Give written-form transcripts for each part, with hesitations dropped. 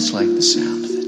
just like the sound of it.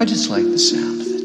I just like the sound of it.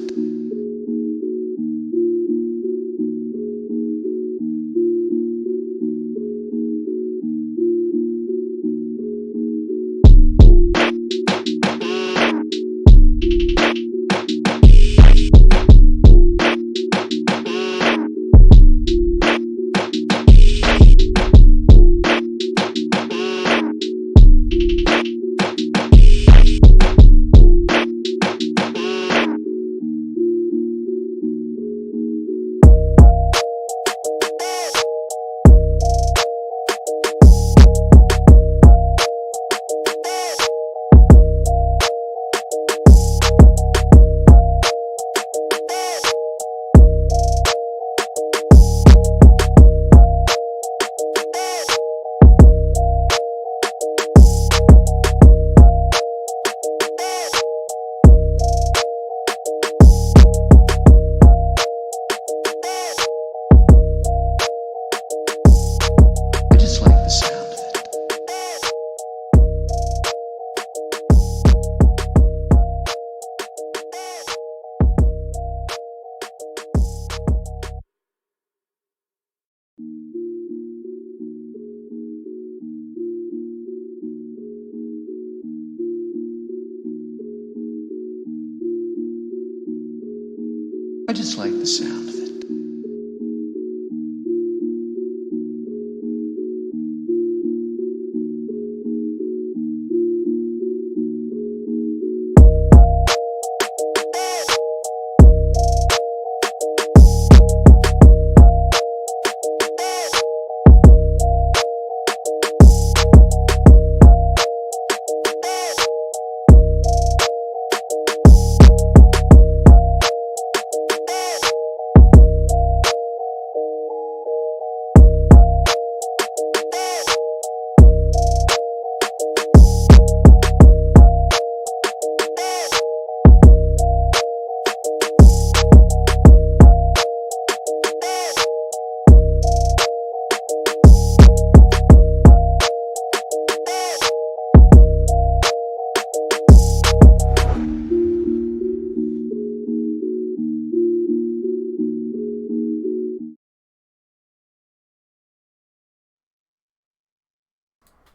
I just like the sound of it. I just like the sound of it.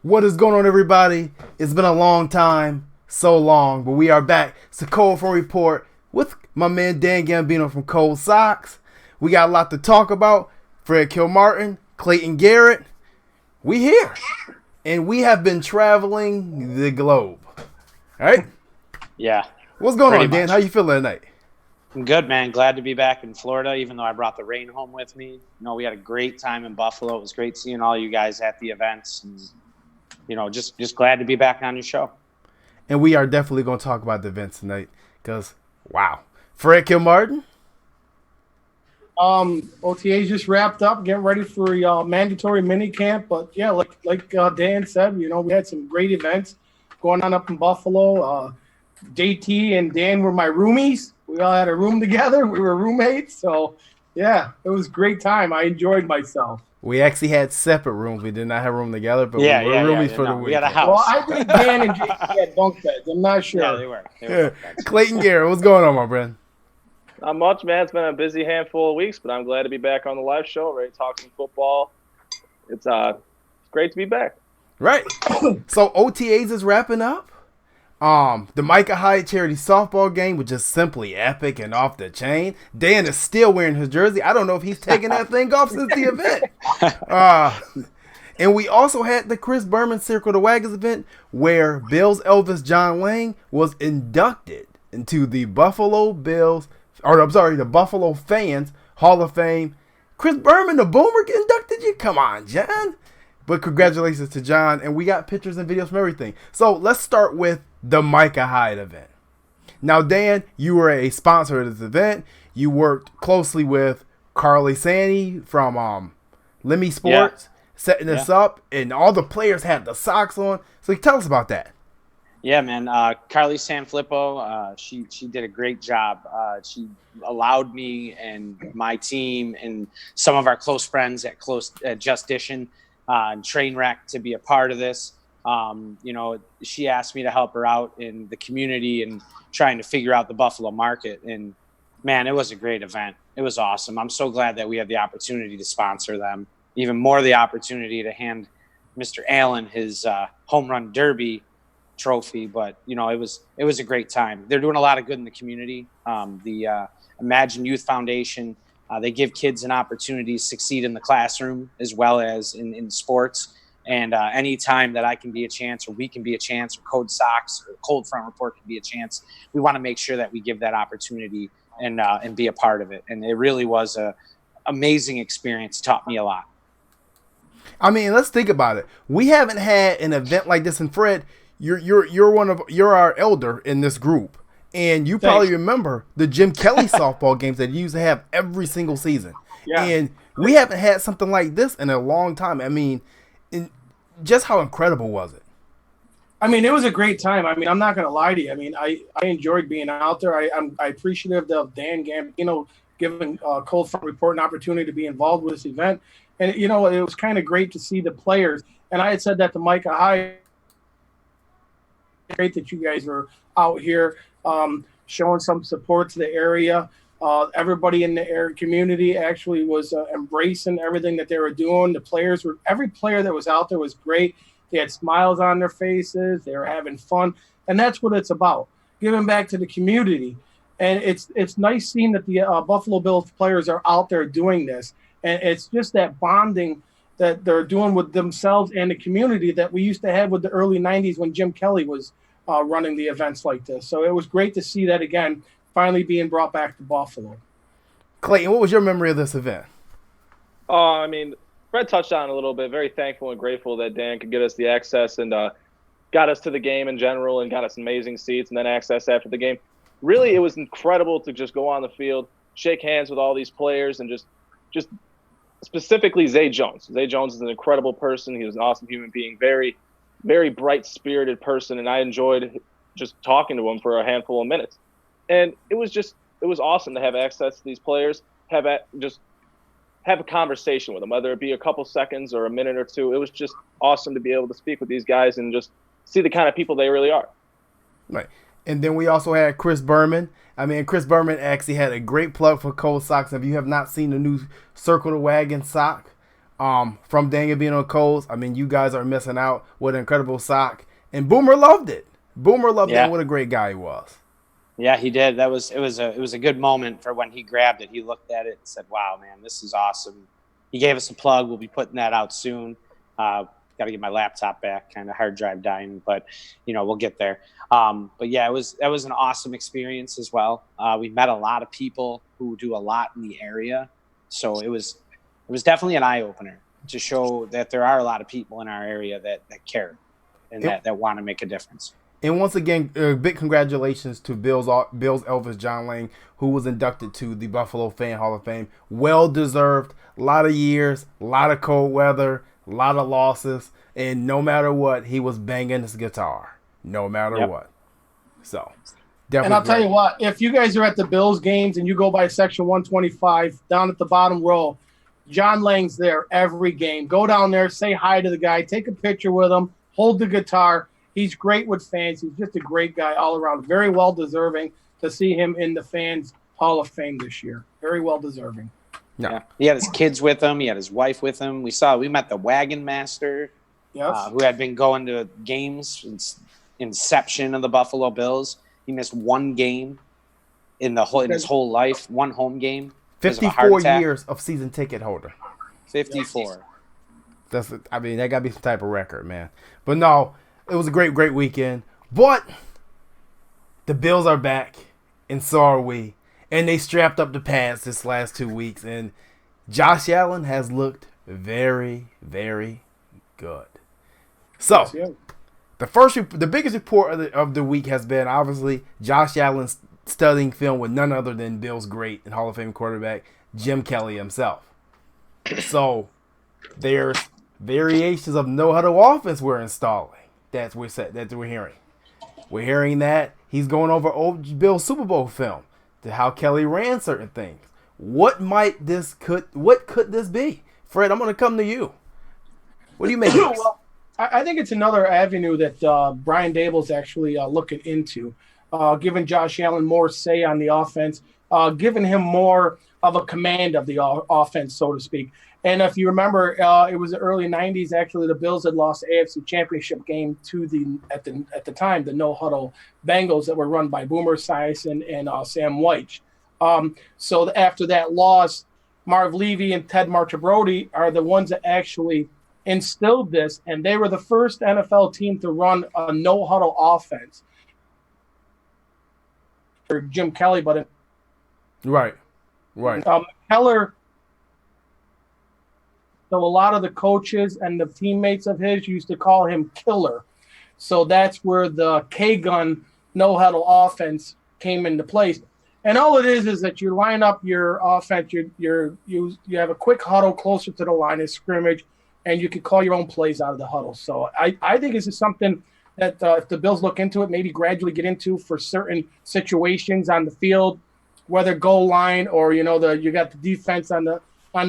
What is going on, everybody? It's been a long time, so long, but we are back. It's a Cold Front Report with my man Dan Gambino from Cold Sox. We got a lot to talk about. Fred Kilmartin, Clayton Garrett, we here. And we have been traveling the globe. All right? Yeah. What's going on, Pretty Dan? much. How you feeling tonight? I'm good, man. Glad to be back in Florida, even though I brought the rain home with me. We had a great time in Buffalo. It was great seeing all you guys at the events. And, just glad to be back on your show. And we are definitely going to talk about the events tonight because, wow. Fred Kilmartin? OTA just wrapped up, getting ready for a mandatory mini camp. But yeah, like Dan said, we had some great events going on up in Buffalo. JT and Dan were my roomies. We all had a room together. We were roommates. So yeah, it was a great time. I enjoyed myself. We actually had separate rooms. We did not have a room together, but we were roomies for the week. We had a house. Well, I think Dan and JT had bunk beds. I'm not sure. Yeah, they were. Clayton Garrett, what's going on, my friend? Not much, man. It's been a busy handful of weeks, but I'm glad to be back on the live show, ready to talk some football. It's great to be back. Right. So OTAs is wrapping up. The Micah Hyde charity softball game was just simply epic and off the chain. Dan is still wearing his jersey. I don't know if he's taken that thing off since the event. And we also had the Chris Berman Circle the Wagons event where Bills Elvis John Lang was inducted into the Buffalo Fans Hall of Fame. Chris Berman, the Boomer, inducted you? Come on, John. But congratulations to John, and we got pictures and videos from everything. So let's start with the Micah Hyde event. Now, Dan, you were a sponsor of this event. You worked closely with Carly Sandy from Lemmy Sports, setting this up, and all the players had the socks on. So tell us about that. Yeah, man. Carly Sanfilippo, she did a great job. She allowed me and my team and some of our close friends at Justition and Trainwreck to be a part of this. She asked me to help her out in the community and trying to figure out the Buffalo market. And man, it was a great event. It was awesome. I'm so glad that we had the opportunity to sponsor them. Even more the opportunity to hand Mr. Allen his home run derby trophy. But it was a great time. They're doing a lot of good in the community. The Imagine Youth Foundation, they give kids an opportunity to succeed in the classroom as well as in sports. And any time that I can be a chance, or we can be a chance, or Code Sox or Cold Front Report can be a chance, we want to make sure that we give that opportunity and be a part of it. And it really was a amazing experience. It taught me a lot. I mean, let's think about it. We haven't had an event like this, and Fred, you're our elder in this group, and you probably remember the Jim Kelly softball games that you used to have every single season. Yeah. And we haven't had something like this in a long time. I mean, just how incredible was it? I mean, it was a great time. I mean, I'm not going to lie to you. I mean, I enjoyed being out there. I'm appreciative of Dan Gambino giving Cold Front Report an opportunity to be involved with this event. And, it was kind of great to see the players. And I had said that to Micah Hyde. Great that you guys were out here showing some support to the area. Everybody in the area community actually was embracing everything that they were doing. Every player that was out there was great. They had smiles on their faces. They were having fun. And that's what it's about, giving back to the community. And it's nice seeing that the Buffalo Bills players are out there doing this. And it's just that bonding that they're doing with themselves and the community that we used to have with the early 90s when Jim Kelly was running the events like this. So it was great to see that again, finally being brought back to Buffalo. Clayton, what was your memory of this event? I mean, Fred touched on it a little bit. Very thankful and grateful that Dan could get us the access and got us to the game in general and got us amazing seats and then access after the game. Really, it was incredible to just go on the field, shake hands with all these players, and just specifically Zay Jones. Zay Jones is an incredible person. He was an awesome human being, very, very bright-spirited person, and I enjoyed just talking to him for a handful of minutes. And it was awesome to have access to these players, have a conversation with them, whether it be a couple seconds or a minute or two. It was just awesome to be able to speak with these guys and just see the kind of people they really are. Right. And then we also had Chris Berman. I mean, Chris Berman actually had a great plug for Cold Socks. If you have not seen the new Circle the Wagon sock from Dan Gambino and Coles, I mean, you guys are missing out. What an incredible sock. And Boomer loved it. Boomer loved it. What a great guy he was. Yeah, he did. It was a good moment for when he grabbed it. He looked at it and said, "Wow, man, this is awesome." He gave us a plug. We'll be putting that out soon. Got to get my laptop back, kind of hard drive dying, but we'll get there. But yeah, that was an awesome experience as well. We met a lot of people who do a lot in the area, so it was definitely an eye opener to show that there are a lot of people in our area that care and that want to make a difference. And once again, big congratulations to Bills Elvis John Lang, who was inducted to the Buffalo Fan Hall of Fame. Well deserved. A lot of years, a lot of cold weather, a lot of losses, and no matter what, he was banging his guitar. No matter what. So, definitely. And I'll tell you what, if you guys are at the Bills games and you go by section 125 down at the bottom row, John Lang's there every game. Go down there, say hi to the guy, take a picture with him, hold the guitar. He's great with fans. He's just a great guy all around. Very well deserving to see him in the Fans Hall of Fame this year. Very well deserving. No. Yeah. He had his kids with him. He had his wife with him. We met the wagon master, Yes. who had been going to games since inception of the Buffalo Bills. He missed one game in his whole life, one home game because of a heart 54 attack. years of season ticket holder. 54. That got to be some type of record, man. But no, it was a great weekend. But the Bills are back, and so are we. And they strapped up the pants this last 2 weeks, and Josh Allen has looked very, very good. So, the biggest report of the week has been obviously Josh Allen's studying film with none other than Bills great and Hall of Fame quarterback Jim Kelly himself. So, there's variations of no-huddle offense we're installing. That we're hearing. We're hearing that he's going over old Bills Super Bowl film to how Kelly ran certain things. What could this be? Fred, I'm going to come to you. What do you make of this? Well, I think it's another avenue that Brian Dable's actually looking into, giving Josh Allen more say on the offense, giving him more of a command of the offense, so to speak. And if you remember, it was the early '90s. Actually, the Bills had lost the AFC Championship game to at the time the no huddle Bengals that were run by Boomer Esiason and Sam White. So after that loss, Marv Levy and Ted Marchibroda are the ones that actually instilled this, and they were the first NFL team to run a no huddle offense. For Jim Kelly, but Right. Keller. So a lot of the coaches and the teammates of his used to call him Killer. So that's where the K-gun no-huddle offense came into place. And all it is that you line up your offense, you have a quick huddle closer to the line of scrimmage, and you can call your own plays out of the huddle. So I think this is something that if the Bills look into it, maybe gradually get into for certain situations on the field, whether goal line or, you got the defense on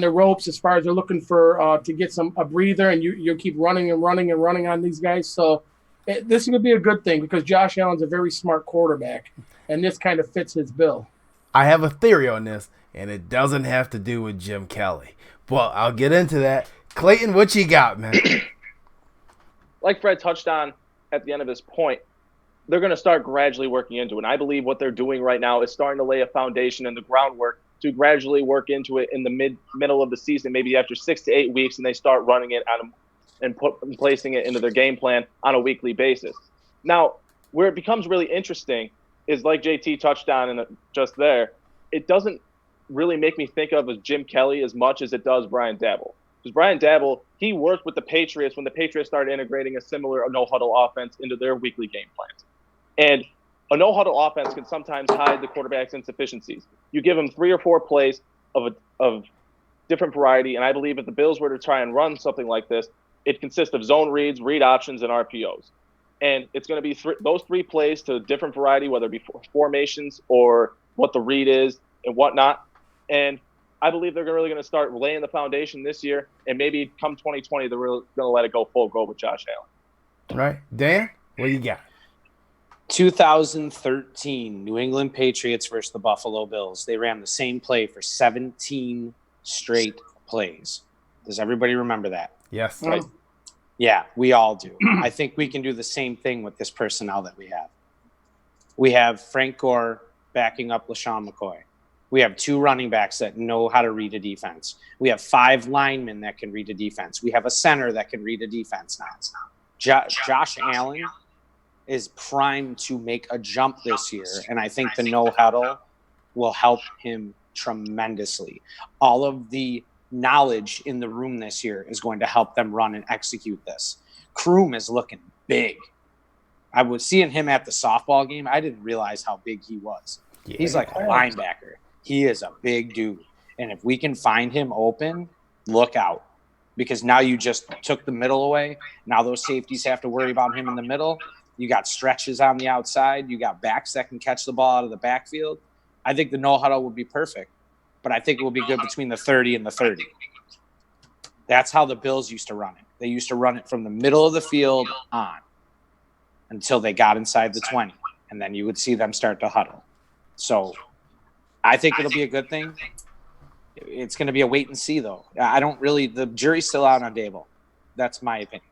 the ropes as far as they're looking for to get a breather, and you keep running on these guys. So this is going to be a good thing because Josh Allen's a very smart quarterback, and this kind of fits his bill. I have a theory on this, and it doesn't have to do with Jim Kelly. But I'll get into that. Clayton, what you got, man? Like Fred touched on at the end of his point, they're going to start gradually working into it. And I believe what they're doing right now is starting to lay a foundation and the groundwork to gradually work into it in the middle of the season, maybe after 6 to 8 weeks, and they start running it and placing it into their game plan on a weekly basis. Now, where it becomes really interesting is, like JT touched on just there, it doesn't really make me think of as Jim Kelly as much as it does Brian Daboll. Because Brian Daboll, he worked with the Patriots when the Patriots started integrating a similar no-huddle offense into their weekly game plans. And a no-huddle offense can sometimes hide the quarterback's insufficiencies. You give him 3 or 4 plays of different variety, and I believe if the Bills were to try and run something like this, it consists of zone reads, read options, and RPOs. And it's going to be those 3 plays to a different variety, whether it be formations or what the read is and whatnot. And I believe they're really going to start laying the foundation this year, and maybe come 2020, they're really going to let it go full go with Josh Allen. Right. Dan, what do you got? 2013 New England Patriots versus the Buffalo Bills. They ran the same play for 17 straight plays. Does everybody remember that? Yes. Right. Yeah, we all do. I think we can do the same thing with this personnel that we have. We have Frank Gore backing up LaShawn McCoy. We have 2 running backs that know how to read a defense. We have 5 linemen that can read a defense. We have a center that can read a defense now. Josh Allen is primed to make a jump this year, and I think the no-huddle will help him tremendously. All of the knowledge in the room this year is going to help them run and execute this. Kroom is looking big. I was seeing him at the softball game. I didn't realize how big he was. Yeah. He's like a linebacker. He is a big dude. And if we can find him open, look out. Because now you just took the middle away. Now those safeties have to worry about him in the middle. You got stretches on the outside. You got backs that can catch the ball out of the backfield. I think the no-huddle would be perfect. But I think it will be good between the 30 and the 30. That's how the Bills used to run it. They used to run it from the middle of the field on until they got inside the 20. And then you would see them start to huddle. So I think it'll be a good thing. It's going to be a wait and see, though. I don't really. The jury's still out on Dable. That's my opinion.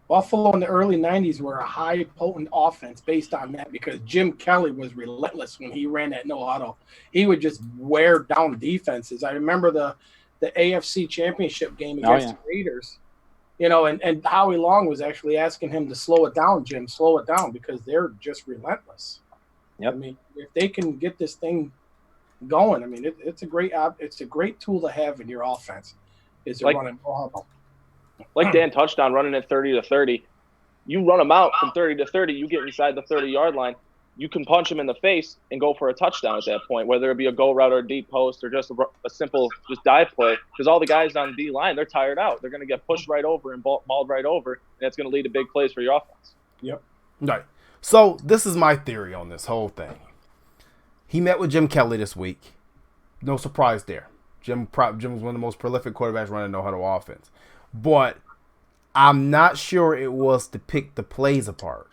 Buffalo in the early 90s were a high potent offense based on that because Jim Kelly was relentless when he ran that no huddle. He would just wear down defenses. I remember the AFC Championship game against the Raiders, and Howie Long was actually asking him to slow it down, Jim, slow it down, because they're just relentless. Yep. I mean, if they can get this thing going, I mean, it's a great tool to have in your offense. Is to run and no huddle. Like Dan touched on, running at 30 to 30, you run them out from 30 to 30, you get inside the 30-yard line, you can punch them in the face and go for a touchdown at that point, whether it be a go route or a deep post or just a simple just dive play, because all the guys on the D-line, they're tired out. They're going to get pushed right over and mauled right over, and that's going to lead to big plays for your offense. Yep. Right. So this is my theory on this whole thing. He met with Jim Kelly this week. No surprise there. Jim was one of the most prolific quarterbacks running no-huddle offense. But I'm not sure it was to pick the plays apart.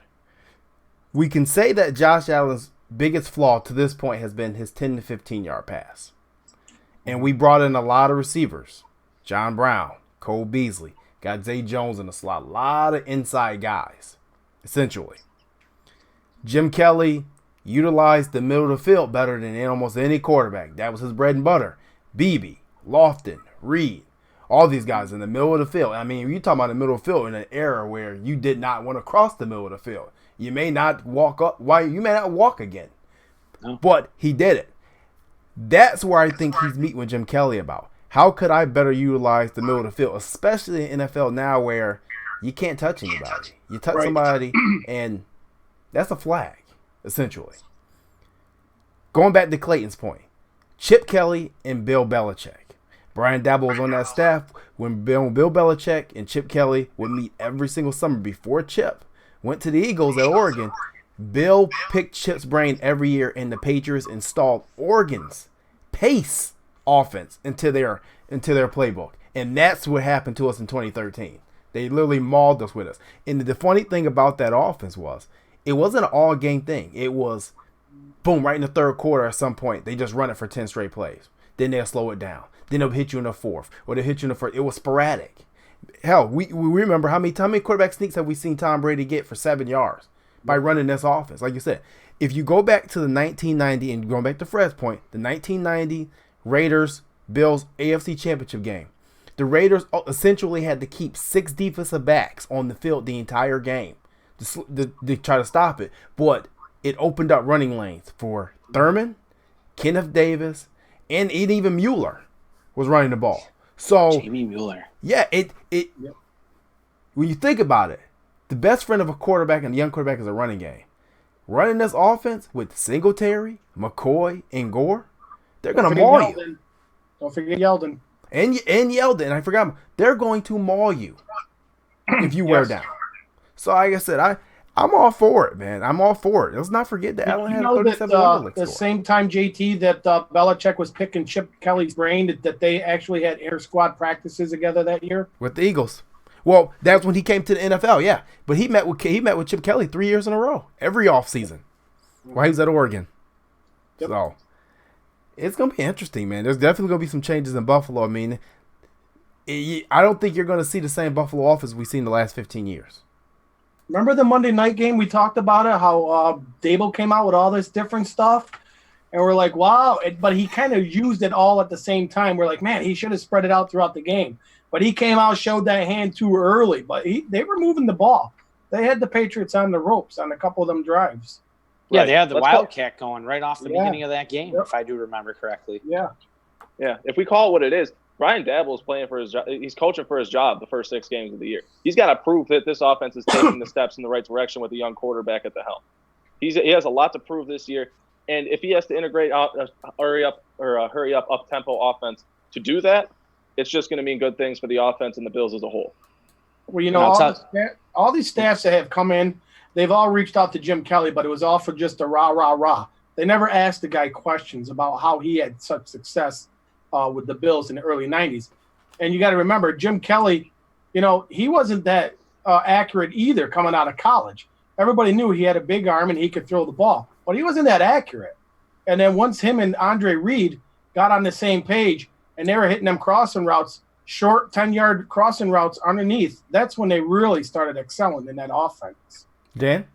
We can say that Josh Allen's biggest flaw to this point has been his 10 to 15-yard pass. And we brought in a lot of receivers. John Brown, Cole Beasley, got Zay Jones in the slot. A lot of inside guys, essentially. Jim Kelly utilized the middle of the field better than almost any quarterback. That was his bread and butter. Beebe, Lofton, Reed. All these guys in the middle of the field. I mean, you're talking about the middle of the field in an era where you did not want to cross the middle of the field. You may not walk up. You may not walk again. No. But he did it. That's where I think he's meeting with Jim Kelly about. How could I better utilize the middle of the field, especially in NFL now where you can't touch anybody. You touch somebody, and that's a flag, essentially. Going back to Clayton's point, Chip Kelly and Bill Belichick. Brian Daboll was on that staff when Bill Belichick and Chip Kelly would meet every single summer before Chip went to the Eagles at Oregon. Bill picked Chip's brain every year, and the Patriots installed Oregon's pace offense into their playbook. And that's what happened to us in 2013. They literally mauled us with us. And the funny thing about that offense was it wasn't an all-game thing. It was, boom, right in the third quarter at some point, they just run it for 10 straight plays. Then they'll slow it down. Then they'll hit you in the fourth, or they'll hit you in the first. It was sporadic. Hell, we remember how many quarterback sneaks have we seen Tom Brady get for 7 yards by running this offense? Like you said, if you go back to the 1990, and going back to Fred's point, the 1990 Raiders-Bills AFC Championship game, the Raiders essentially had to keep 6 defensive backs on the field the entire game to try to stop it. But it opened up running lanes for Thurman, Kenneth Davis, and even Mueller was running the ball. So Jamie Mueller. Yeah, when you think about it, the best friend of a quarterback and a young quarterback is a running game. Running this offense with Singletary, McCoy, and Gore, they're going to maul you. Don't forget Yeldon. And Yeldon, I forgot. They're going to maul you if you wear down. So like I said, I'm all for it, man. I'm all for it. Let's not forget that Allen had a 37 the same time, JT, that Belichick was picking Chip Kelly's brain, that they actually had inter-squad practices together that year? With the Eagles. Well, that's when he came to the NFL, yeah. But he met with Chip Kelly 3 years in a row, every offseason, while he was at Oregon. Yep. So it's going to be interesting, man. There's definitely going to be some changes in Buffalo. I mean, I don't think you're going to see the same Buffalo offense we've seen in the last 15 years. Remember the Monday night game? We talked about it, how Dable came out with all this different stuff. And we're like, wow. But he kind of used it all at the same time. We're like, man, he should have spread it out throughout the game. But he came out, showed that hand too early. But they were moving the ball. They had the Patriots on the ropes on a couple of them drives. Yeah, they had the Wildcat going right off the beginning of that game, if I do remember correctly. Yeah. Yeah, if we call it what it is, Brian Daboll is playing for his job. He's coaching for his job the first 6 games of the year. He's got to prove that this offense is taking the steps in the right direction with a young quarterback at the helm. He has a lot to prove this year, and if he has to integrate a hurry up up-tempo offense to do that, it's just going to mean good things for the offense and the Bills as a whole. Well, all these staffs that have come in, they've all reached out to Jim Kelly, but it was all for just a rah. They never asked the guy questions about how he had such success with the Bills in the early 90s. And you got to remember, Jim Kelly, he wasn't that accurate either coming out of college. Everybody knew he had a big arm and he could throw the ball, but he wasn't that accurate. And then once him and Andre Reed got on the same page, and they were hitting them crossing routes, short 10-yard crossing routes underneath. That's when they really started excelling in that offense. Dan?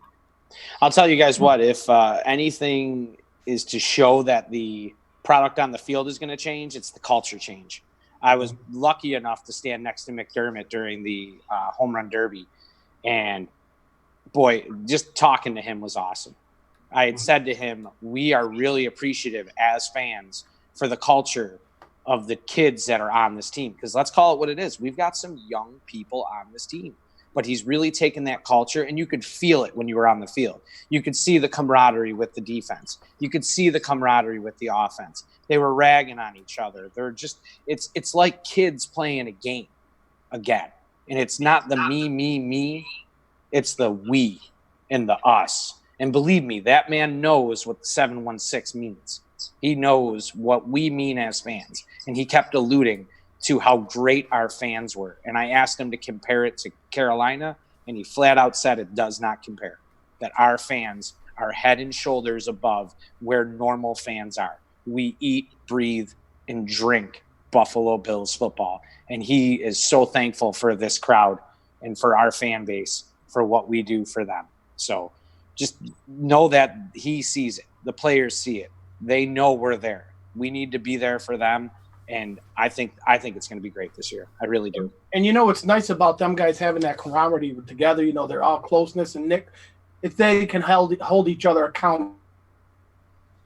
I'll tell you guys what, if anything is to show that the product on the field is going to change, it's the culture change. I was lucky enough to stand next to McDermott during the home run derby, and boy, just talking to him was awesome. I had said to him, we are really appreciative as fans for the culture of the kids that are on this team, because let's call it what it is. We've got some young people on this team, but he's really taken that culture, and you could feel it when you were on the field. You could see the camaraderie with the defense. You could see the camaraderie with the offense. They were ragging on each other. They're just, it's like kids playing a game again. And it's not the me. It's the we and the us. And believe me, that man knows what the 716 means. He knows what we mean as fans. And he kept alluding to how great our fans were. And I asked him to compare it to Carolina, and he flat out said it does not compare, that our fans are head and shoulders above where normal fans are. We eat, breathe, and drink Buffalo Bills football. And he is so thankful for this crowd and for our fan base for what we do for them. So just know that he sees it. The players see it. They know we're there. We need to be there for them. And I think it's going to be great this year. I really do. And you know what's nice about them guys having that camaraderie together, you know, they're all closeness. And Nick, if they can hold each other accountable.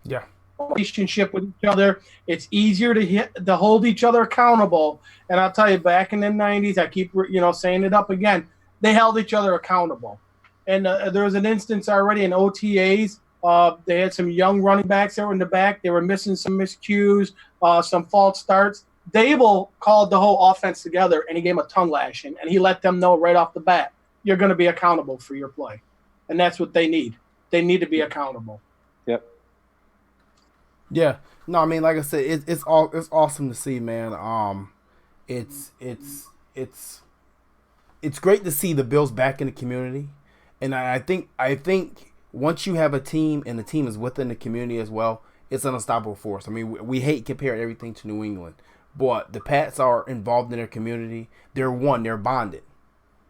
Yeah. Relationship with each other, it's easier to hold each other accountable. And I'll tell you, back in the 90s, I keep saying it up again, they held each other accountable. And there was an instance already in OTAs. They had some young running backs that were in the back. They were missing some miscues, some false starts. Dable called the whole offense together, and he gave them a tongue lashing, and he let them know right off the bat, you're going to be accountable for your play. And that's what they need. They need to be accountable. Yep. Yeah. No, I mean, like I said, it's awesome to see, man. It's great to see the Bills back in the community, and I think once you have a team and the team is within the community as well, it's an unstoppable force. I mean, we hate comparing everything to New England, but the Pats are involved in their community. They're bonded.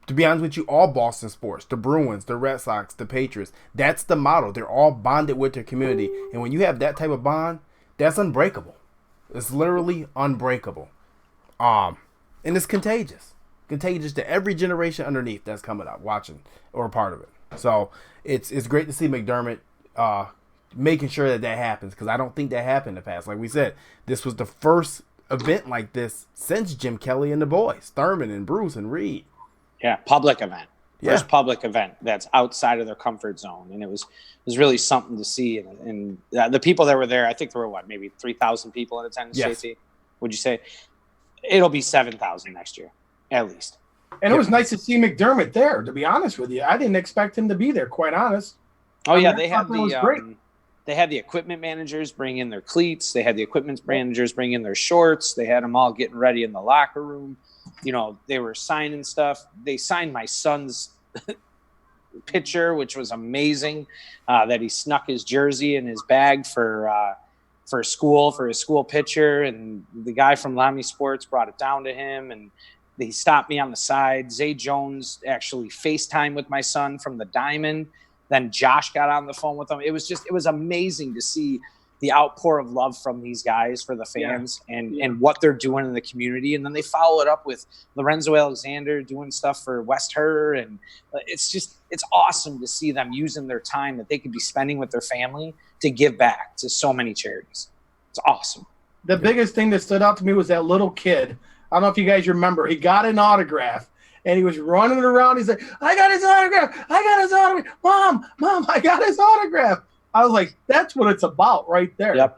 To be honest with you, all Boston sports, the Bruins, the Red Sox, the Patriots, that's the model. They're all bonded with their community. And when you have that type of bond, that's unbreakable. It's literally unbreakable. And it's contagious. Contagious to every generation underneath that's coming up, watching, or a part of it. So it's great to see McDermott making sure that happens, because I don't think that happened in the past. Like we said, this was the first event like this since Jim Kelly and the boys, Thurman and Bruce and Reed. Yeah, public event. Yeah. First public event that's outside of their comfort zone. And it was really something to see. And the people that were there, I think there were, maybe 3,000 people in attendance, yes. JT? Would you say? It'll be 7,000 next year, at least. And it was nice to see McDermott there, to be honest with you. I didn't expect him to be there, quite honest. Oh, yeah, they had the equipment managers bring in their cleats. They had the equipment managers bring in their shorts. They had them all getting ready in the locker room. You know, they were signing stuff. They signed my son's picture, which was amazing, that he snuck his jersey in his bag for school, for his school picture. And the guy from Lamy Sports brought it down to him, and he stopped me on the side. Zay Jones actually FaceTimed with my son from the Diamond. Then Josh got on the phone with him. It was amazing to see the outpour of love from these guys for the fans and what they're doing in the community. And then they follow it up with Lorenzo Alexander doing stuff for West Her. And it's awesome to see them using their time that they could be spending with their family to give back to so many charities. It's awesome. The biggest thing that stood out to me was that little kid. I don't know if you guys remember. He got an autograph, and he was running around. He's like, I got his autograph. I got his autograph. Mom, I got his autograph. I was like, that's what it's about right there. Yep.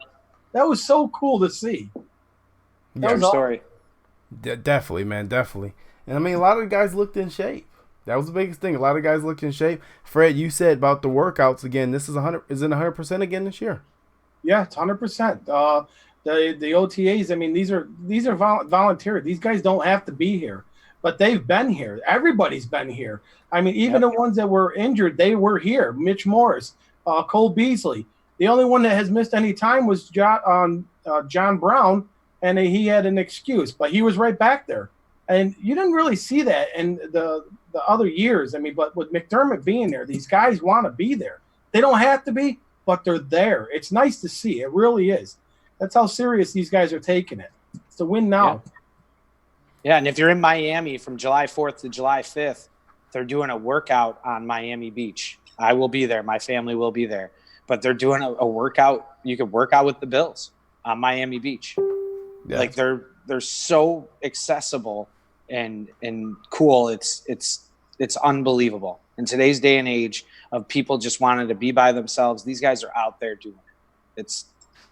That was so cool to see. That was story. Definitely, man, definitely. And I mean, a lot of the guys looked in shape. That was the biggest thing. A lot of guys looked in shape. Fred, you said about the workouts again. This is 100% again this year. Yeah, it's 100%. The OTAs. I mean, these are voluntary. These guys don't have to be here, but they've been here. Everybody's been here. I mean, even the ones that were injured, they were here. Mitch Morris, Cole Beasley. The only one that has missed any time was John Brown, and he had an excuse, but he was right back there. And you didn't really see that in the other years. I mean, but with McDermott being there, these guys want to be there. They don't have to be, but they're there. It's nice to see. It really is. That's how serious these guys are taking it. It's a win now. Yeah, and if you're in Miami from July 4th to July 5th, they're doing a workout on Miami Beach. I will be there. My family will be there. But they're doing a workout. You could work out with the Bills on Miami Beach. Yeah. Like they're so accessible and cool. It's unbelievable. In today's day and age of people just wanting to be by themselves, these guys are out there doing it. It's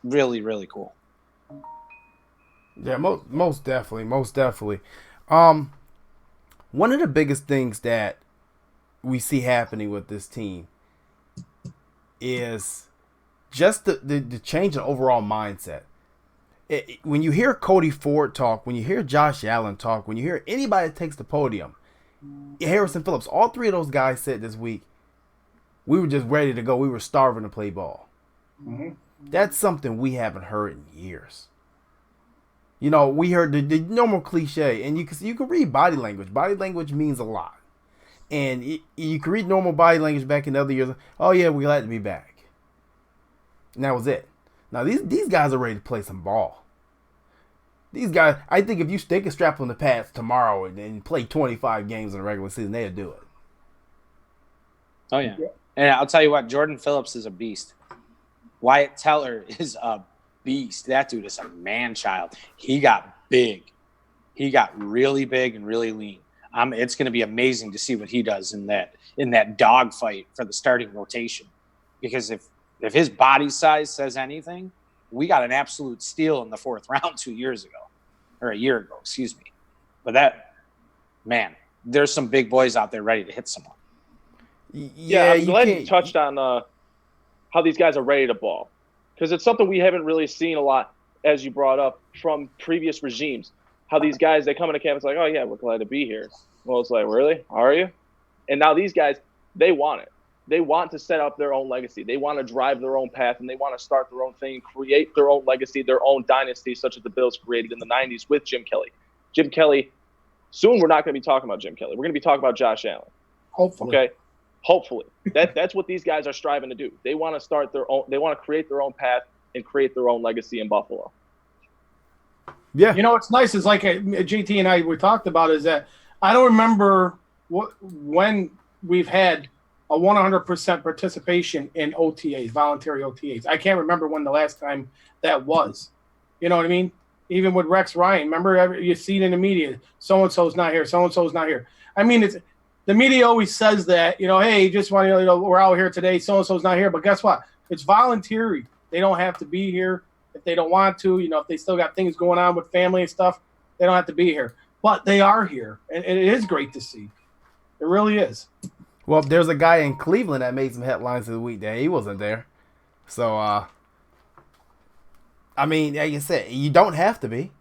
really, really cool. Yeah, most definitely. One of the biggest things that we see happening with this team is just the change in overall mindset. When you hear Cody Ford talk, when you hear Josh Allen talk, when you hear anybody that takes the podium, Harrison Phillips, all three of those guys said this week, we were just ready to go. We were starving to play ball. Mm-hmm. That's something we haven't heard in years. You know, we heard the normal cliche, and you can read body language. Body language means a lot. And you can read normal body language back in the other years. Oh, yeah, we're glad to be back. And that was it. Now, these guys are ready to play some ball. These guys, I think if they could strap on the pads tomorrow and play 25 games in the regular season, they'd do it. Oh, yeah. And I'll tell you what, Jordan Phillips is a beast. Wyatt Teller is a beast. That dude is a man-child. He got big. He got really big and really lean. It's going to be amazing to see what he does in that dogfight for the starting rotation. Because if his body size says anything, we got an absolute steal in the 4th round 2 years ago. Or a year ago, excuse me. But there's some big boys out there ready to hit someone. Yeah, I'm glad you touched on how these guys are ready to ball. Because it's something we haven't really seen a lot, as you brought up, from previous regimes. How these guys, they come into camp, it's like, oh, yeah, we're glad to be here. Well, it's like, really? Are you? And now these guys, they want it. They want to set up their own legacy. They want to drive their own path, and they want to start their own thing, create their own legacy, their own dynasty, such as the Bills created in the 90s with Jim Kelly. Jim Kelly, soon we're not going to be talking about Jim Kelly. We're going to be talking about Josh Allen. Hopefully. Okay? Hopefully. That's what these guys are striving to do. They want to start their own – they want to create their own path and create their own legacy in Buffalo. Yeah. You know, what's nice is like JT and we talked about is that I don't remember when we've had a 100% participation in OTAs, voluntary OTAs. I can't remember when the last time that was. You know what I mean? Even with Rex Ryan, remember you see it in the media, so-and-so's not here, so-and-so's not here. I mean, the media always says that, hey, just want to, we're out here today, so-and-so's not here. But guess what? It's voluntary. They don't have to be here if they don't want to. If they still got things going on with family and stuff, they don't have to be here. But they are here, and it is great to see. It really is. Well, there's a guy in Cleveland that made some headlines this week that he wasn't there. So, I mean, like I said, you don't have to be.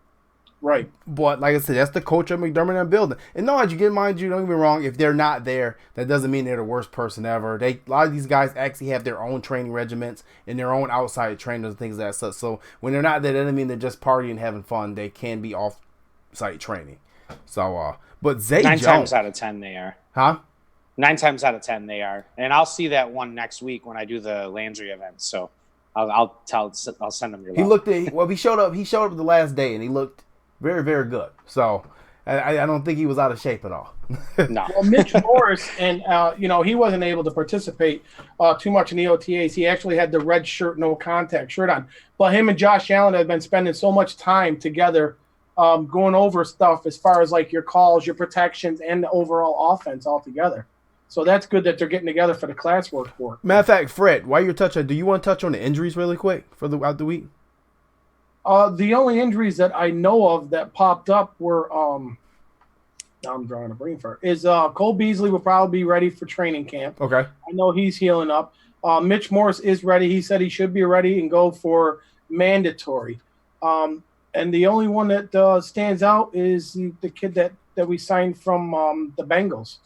Right. But like I said, that's the culture of McDermott and building. And no, as you get mind you, don't get me wrong, if they're not there, that doesn't mean they're the worst person ever. A lot of these guys actually have their own training regiments and their own outside trainers and things like that. So when they're not there, that doesn't mean they're just partying and having fun. They can be off-site training. So, but Zay Jones. 9 times out of 10 they are. Huh? 9 times out of 10 they are. And I'll see that one next week when I do the Landry event. So I'll send them your love. He showed up the last day and he looked very, very good. So I don't think he was out of shape at all. No. Well, Mitch Morris, and he wasn't able to participate too much in the OTAs. He actually had the red shirt, no contact shirt on. But him and Josh Allen have been spending so much time together, going over stuff as far as like your calls, your protections, and the overall offense altogether. So that's good that they're getting together for the classwork for it. Matter of fact, Fred, while you're touching, do you want to touch on the injuries really quick throughout the week? The only injuries that I know of that popped up were now I'm drawing a brain fart. Is Cole Beasley will probably be ready for training camp. Okay. I know he's healing up. Mitch Morris is ready. He said he should be ready and go for mandatory. And the only one that stands out is the kid that we signed from the Bengals.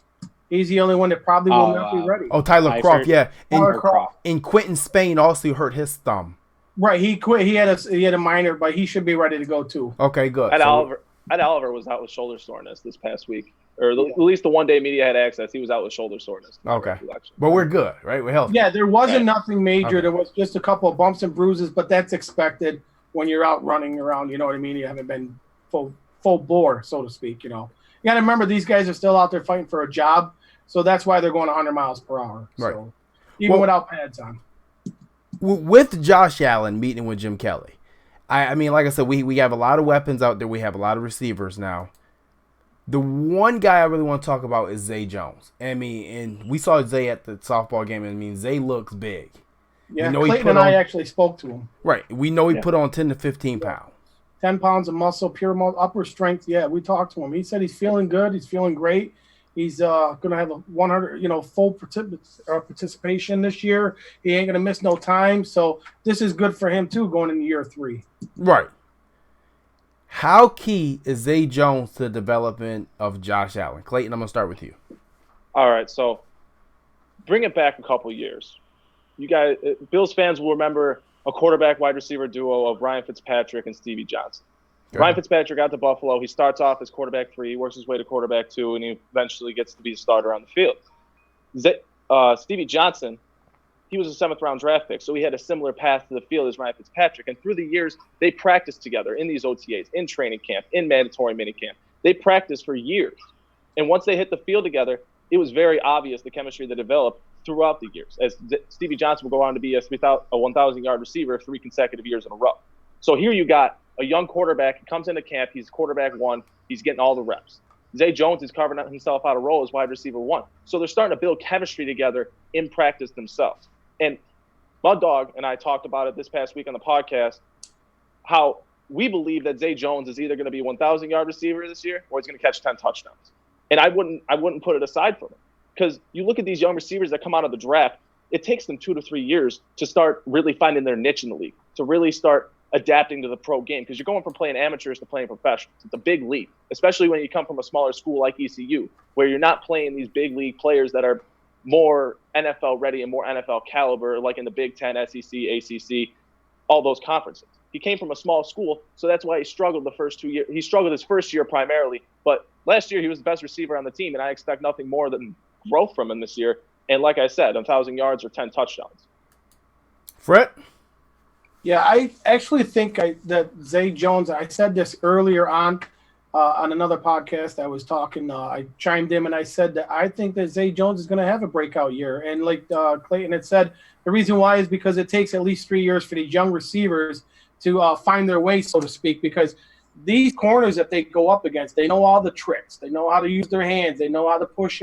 He's the only one that probably will not be ready. Oh, Tyler Croft, yeah. Tyler Croft. And Quentin Spain also hurt his thumb. Right, he quit. He had a minor, but he should be ready to go too. Okay, good. Ed So, Oliver was out with shoulder soreness this past week, or at least the one day media had access. He was out with shoulder soreness. okay. But we're good, right? We're healthy. Yeah, there wasn't Right. nothing major. Okay. There was just a couple of bumps and bruises, but that's expected when you're out running around. You know what I mean? You haven't been full bore, so to speak. You got to remember these guys are still out there fighting for a job, so that's why they're going 100 miles per hour. Right. So even without pads on. With Josh Allen meeting with Jim Kelly, I mean, like I said, we have a lot of weapons out there. We have a lot of receivers now. The one guy I really want to talk about is Zay Jones. I mean, and we saw Zay at the softball game. I mean, Zay looks big. Yeah, Clayton and I actually spoke to him. Right. We know he put on 10 to 15 pounds. 10 pounds of muscle, pure upper strength. Yeah, we talked to him. He said he's feeling good. He's feeling great. He's going to have a 100, full participation this year. He ain't going to miss no time. So this is good for him, too, going into year 3. Right. How key is Zay Jones to the development of Josh Allen? Clayton, I'm going to start with you. All right, so bring it back a couple years. You guys, Bills fans will remember a quarterback wide receiver duo of Ryan Fitzpatrick and Stevie Johnson. Okay. Ryan Fitzpatrick got to Buffalo. He starts off as quarterback 3, he works his way to quarterback 2, and he eventually gets to be the starter on the field. Stevie Johnson, he was a 7th-round draft pick, so he had a similar path to the field as Ryan Fitzpatrick. And through the years, they practiced together in these OTAs, in training camp, in mandatory minicamp. They practiced for years. And once they hit the field together, it was very obvious the chemistry that developed throughout the years, as Stevie Johnson will go on to be a 1,000-yard receiver 3 consecutive years in a row. So here you got a young quarterback. He comes into camp. He's quarterback 1. He's getting all the reps. Zay Jones is carving himself out a role as wide receiver 1. So they're starting to build chemistry together in practice themselves. And Mud Dog and I talked about it this past week on the podcast, how we believe that Zay Jones is either going to be a 1,000-yard receiver this year or he's going to catch 10 touchdowns. And I wouldn't put it aside from him, because you look at these young receivers that come out of the draft, it takes them 2 to 3 years to start really finding their niche in the league, to really start adapting to the pro game, because you're going from playing amateurs to playing professionals. It's a big leap, especially when you come from a smaller school like ECU, where you're not playing these big league players that are more NFL ready and more NFL caliber, like in the Big Ten, SEC, ACC, all those conferences. He came from a small school, so that's why he struggled the first 2 years. He struggled his first year primarily, but last year he was the best receiver on the team, and I expect nothing more than growth from him this year. And like I said, 1,000 yards or 10 touchdowns. Fred? Yeah, I actually think that Zay Jones, I said this earlier on another podcast I was talking, I chimed in and I said that I think that Zay Jones is going to have a breakout year. And like Clayton had said, the reason why is because it takes at least 3 years for these young receivers to find their way, so to speak, because these corners that they go up against, they know all the tricks. They know how to use their hands. They know how to push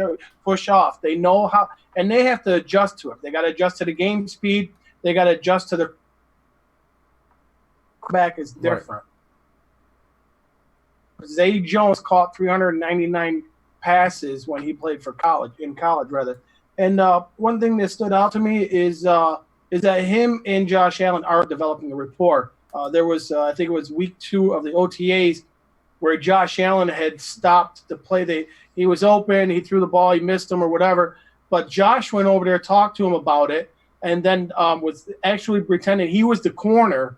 off. They know how, and they have to adjust to it. They got to adjust to the game speed. They got to adjust to the back is different. Right. Zay Jones caught 399 passes when he played for college. And one thing that stood out to me is that him and Josh Allen are developing a rapport. There was, I think it was week 2 of the OTAs, where Josh Allen had stopped to play. He was open, he threw the ball, he missed him or whatever. But Josh went over there, talked to him about it, and then was actually pretending he was the corner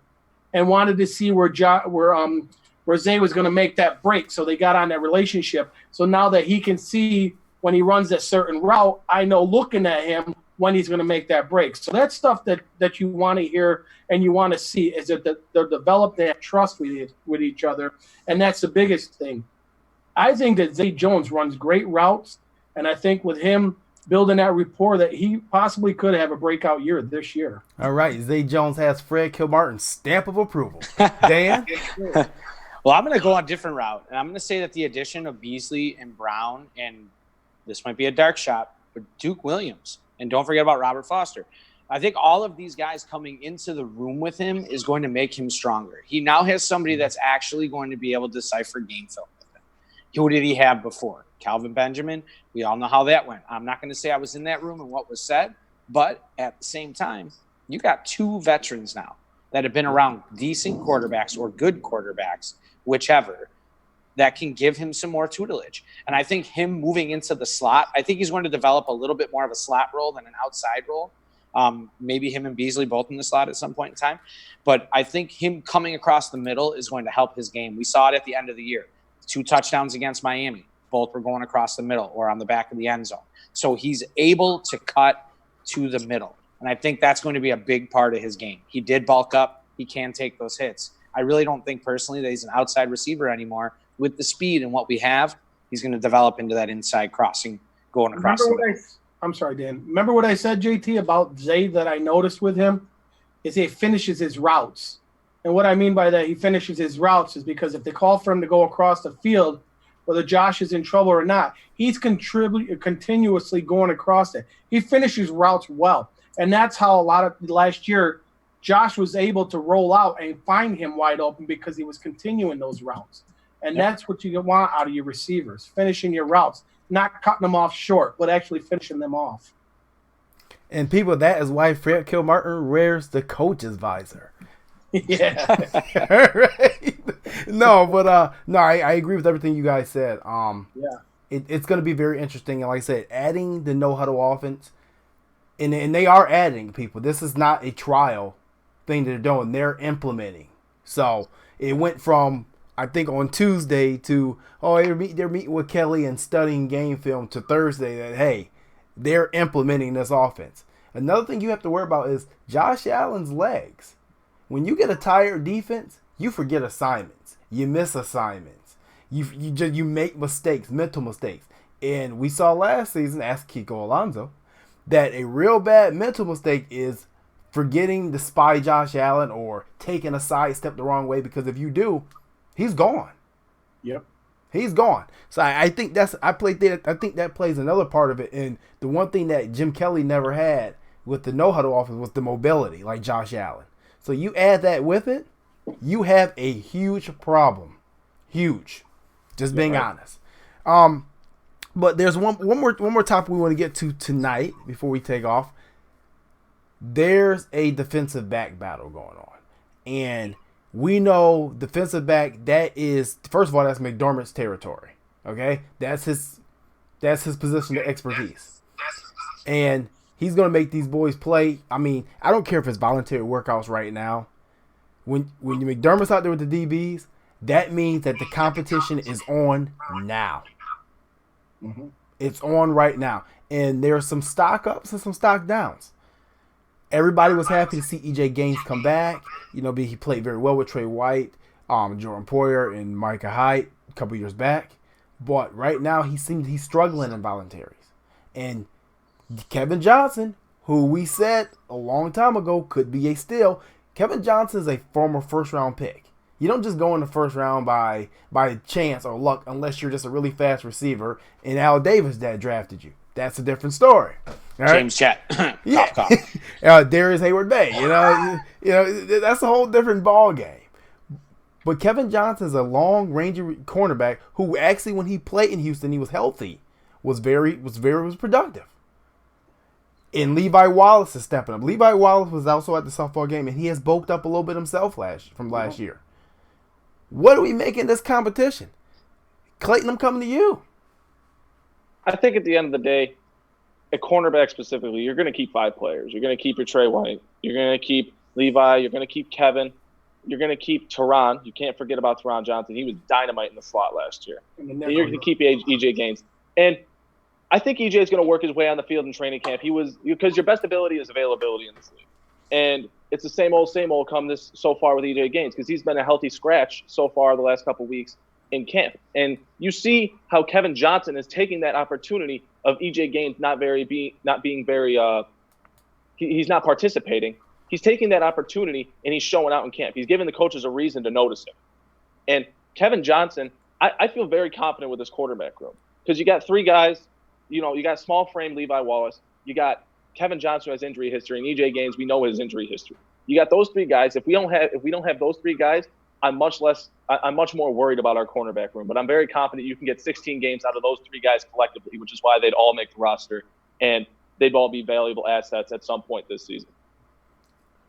and wanted to see where Zay was going to make that break. So they got on that relationship. So now that he can see when he runs that certain route, I know looking at him when he's going to make that break. So that's stuff that you want to hear and you want to see, is that they're developing that trust with each other, and that's the biggest thing. I think that Zay Jones runs great routes, and I think with him building that rapport that he possibly could have a breakout year this year. All right, Zay Jones has Fred Kilmartin's stamp of approval. Dan? Well, I'm going to go on a different route, and I'm going to say that the addition of Beasley and Brown, and this might be a dark shot, but Duke Williams, and don't forget about Robert Foster. I think all of these guys coming into the room with him is going to make him stronger. He now has somebody that's actually going to be able to decipher game film with him. Who did he have before? Calvin Benjamin. We all know how that went. I'm not going to say I was in that room and what was said, but at the same time, you got 2 veterans now that have been around decent quarterbacks or good quarterbacks, whichever, that can give him some more tutelage. And I think him moving into the slot, I think he's going to develop a little bit more of a slot role than an outside role. Maybe him and Beasley both in the slot at some point in time. But I think him coming across the middle is going to help his game. We saw it at the end of the year. 2 touchdowns against Miami. Both were going across the middle or on the back of the end zone. So he's able to cut to the middle. And I think that's going to be a big part of his game. He did bulk up. He can take those hits. I really don't think personally that he's an outside receiver anymore. With the speed and what we have, he's going to develop into that inside crossing going across the middle. I'm sorry, Dan. Remember what I said, JT, about Zay that I noticed with him? Is he finishes his routes. And what I mean by that, he finishes his routes is because if they call for him to go across the field, whether Josh is in trouble or not, he's continuously going across it. He finishes routes well. And that's how a lot of last year, Josh was able to roll out and find him wide open because he was continuing those routes. And that's what you want out of your receivers, finishing your routes, not cutting them off short, but actually finishing them off. And people, that is why Fred Kilmartin wears the coach's visor. Yeah. Right? No, but I agree with everything you guys said. It's going to be very interesting. And like I said, adding the no-huddle offense, and they are adding people. This is not a trial thing that they're doing. They're implementing. So it went from, I think, on Tuesday to, they're meeting with Kelly and studying game film to Thursday that, hey, they're implementing this offense. Another thing you have to worry about is Josh Allen's legs. When you get a tired defense, you forget assignments. You miss assignments. You make mistakes, mental mistakes. And we saw last season, ask Kiko Alonso, that a real bad mental mistake is forgetting to spy Josh Allen or taking a sidestep the wrong way, because if you do, he's gone. Yep. He's gone. So I think that plays another part of it. And the one thing that Jim Kelly never had with the no-huddle offense was the mobility, like Josh Allen. So you add that with it, you have a huge problem. Huge. Just being honest. But there's one more topic we want to get to tonight before we take off. There's a defensive back battle going on. And we know defensive back, that is, first of all, that's McDermott's territory. Okay? That's his position of expertise. And he's going to make these boys play. I mean, I don't care if it's voluntary workouts right now. When McDermott's out there with the DBs, that means that the competition is on now. Mm-hmm. It's on right now. And there's some stock ups and some stock downs. Everybody was happy to see EJ Gaines come back. You know, he played very well with Trey White, Jordan Poyer, and Micah Hyde a couple years back. But right now, he's struggling in voluntaries. And Kevin Johnson, who we said a long time ago could be a steal, Kevin Johnson is a former first-round pick. You don't just go in the first round by chance or luck unless you're just a really fast receiver and Al Davis that drafted you. That's a different story. All right? James Chet. Yeah. Cough. Darius Hayward-Bay. You know, that's a whole different ball game. But Kevin Johnson is a long-range cornerback who actually, when he played in Houston, he was healthy, was productive. And Levi Wallace is stepping up. Levi Wallace was also at the softball game, and he has bulked up a little bit himself from last year. What do we make in this competition? Clayton, I'm coming to you. I think at the end of the day, at cornerback specifically, you're going to keep 5 players. You're going to keep your Trey White. You're going to keep Levi. You're going to keep Kevin. You're going to keep Teron. You can't forget about Teron Johnson. He was dynamite in the slot last year. And you're going to keep EJ Gaines. And I think EJ is going to work his way on the field in training camp. Because your best ability is availability in this league. And it's the same old come this so far with EJ Gaines, because he's been a healthy scratch so far the last couple weeks in camp. And you see how Kevin Johnson is taking that opportunity of EJ Gaines he's not participating. He's taking that opportunity and he's showing out in camp. He's giving the coaches a reason to notice him. And Kevin Johnson, I feel very confident with this quarterback room, because you got 3 guys. You know, you got small frame Levi Wallace. You got Kevin Johnson, who has injury history, and EJ Gaines, we know his injury history. You got those 3 guys. If we don't have those 3 guys, I'm much more worried about our cornerback room. But I'm very confident you can get 16 games out of those 3 guys collectively, which is why they'd all make the roster and they'd all be valuable assets at some point this season.